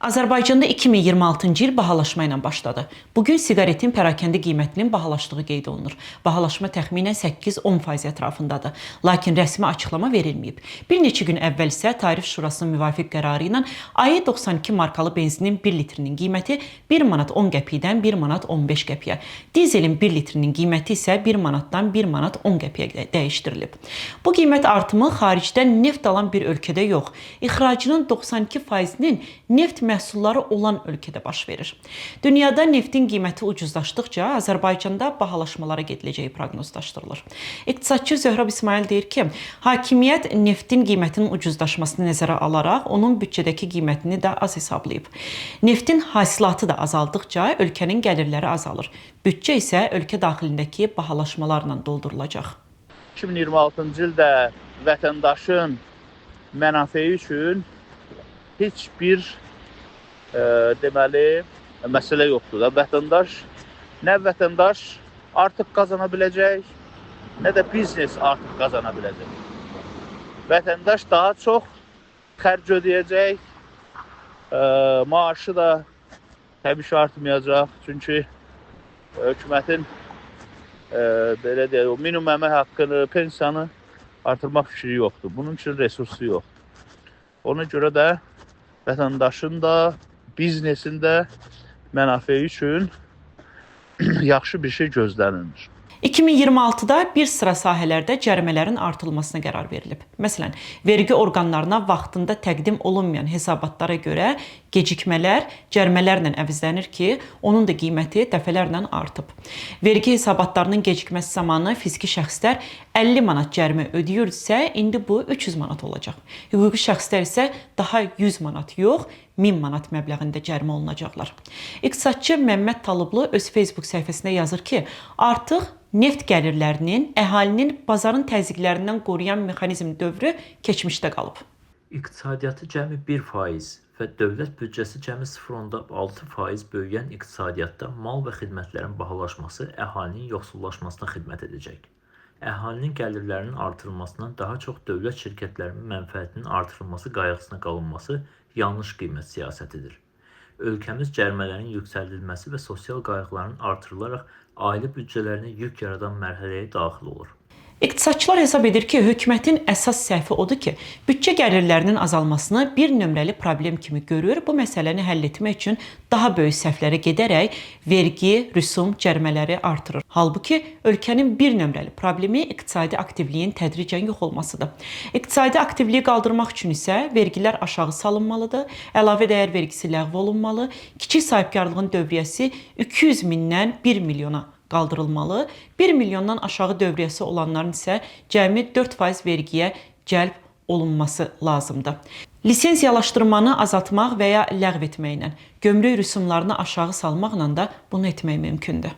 Azərbaycanda 2026-cı il bahalaşma ilə başladı. Bugün siqaretin pərakəndə qiymətinin bahalaşdığı qeyd olunur. Bahalaşma təxminən 8-10% ətrafındadır. Lakin rəsmi açıqlama verilməyib. Bir neçə gün əvvəl isə Tarif Şurasının müvafiq qərarı ilə ayı 92 markalı benzinin 1 litrinin qiyməti 1 manat 10 qəpikdən 1 manat 15 qəpiyə, dizelin 1 litrinin qiyməti isə 1 manatdan 1 manat 10 qəpiyə dəyişdirilib. Bu qiymət artımı xaricdən neft alan bir ölkədə yox, ixracının 92%-nin neft məhsulları olan ölkədə baş verir. Dünyada neftin qiyməti ucuzlaşdıqca Azərbaycanda bahalaşmalara gediləcəyi proqnozlaşdırılır. İqtisadçı Zöhrəb İsmail deyir ki, hakimiyyət neftin qiymətinin ucuzlaşmasını nəzərə alaraq onun büdcədəki qiymətini də az hesablayıb. Neftin hasilatı da azaldıqca ölkənin gəlirləri azalır. Büdcə isə ölkə daxilindəki bahalaşmalarla doldurulacaq. 2026-cı ildə vətəndaşın mənafeyi üçün heç bir deməli məsələ yoxdur da. Vətəndaş artıq qazana biləcək, nə də biznes artıq qazana biləcək. Vətəndaş daha çox xərc ödəyəcək, maaşı da təbii ki artmayacaq. Çünki hökumətin belə deyək, o minimum əmək haqqını, pensiyanı artırmaq fikri yoxdur. Bunun üçün resursu yoxdur. Ona görə də vətəndaşın da, biznesin də mənafeyi üçün yaxşı bir şey gözlənilir. 2026-da bir sıra sahələrdə cərimələrin artırılmasına qərar verilib. Məsələn, vergi orqanlarına vaxtında təqdim olunmayan hesabatlara görə gecikmələr cərimələrlə əvəzlənir ki, onun da qiyməti dəfələrlə artıb. Vergi hesabatlarının gecikməsi zamanı fiziki şəxslər 50 manat cərimə ödəyirsə, indi bu 300 manat olacaq. Hüquqi şəxslər isə daha 100 manat yox, 1000 manat məbləğində cərimə olunacaqlar. İqtisadçı Məmməd Talıblı öz Facebook səhifəsində yazır ki, artıq neft gəlirlərinin əhalinin bazarın təzyiqlərindən qoruyan mexanizm dövrü keçmişdə qalıb. İqtisadiyyatı cəmi 1% və dövlət büdcəsi cəmi 0,6% böyüyən iqtisadiyyatda mal və xidmətlərin bahalaşması əhalinin yoxsullaşmasına xidmət edəcək. Əhalinin gəlirlərinin artırılmasından daha çox dövlət şirkətlərinin mənfəətinin artırılması qayğısına qalınması yanlış qiymət siyasətidir. Ölkəmiz cərimələrin yüksəldilməsi və sosial qayğıların artırılaraq ailə büdcələrinə yük yaradan mərhələyə daxil olur. İqtisadçılar hesab edir ki, hökumətin əsas səhvi odur ki, büdcə gəlirlərinin azalmasını bir nömrəli problem kimi görür, bu məsələni həll etmək üçün daha böyük səhvlərə gedərək vergi, rüsum, cərimələri artırır. Halbuki ölkənin bir nömrəli problemi iqtisadi aktivliyin tədricən yox olmasıdır. İqtisadi aktivliyi qaldırmaq üçün isə vergilər aşağı salınmalıdır, əlavə dəyər vergisi ləğv olunmalı, kiçik sahibkarlığın dövriyyəsi 200 mindən 1 milyona qaldırılmalı, 1 milyondan aşağı dövriyyəsi olanların isə cəmi 4% vergiyə cəlb olunması lazımdır. Lisenziyalaşdırmanı azaltmaq və ya ləğv etməklə, gömrük rüsumlarını aşağı salmaqla da bunu etmək mümkündür.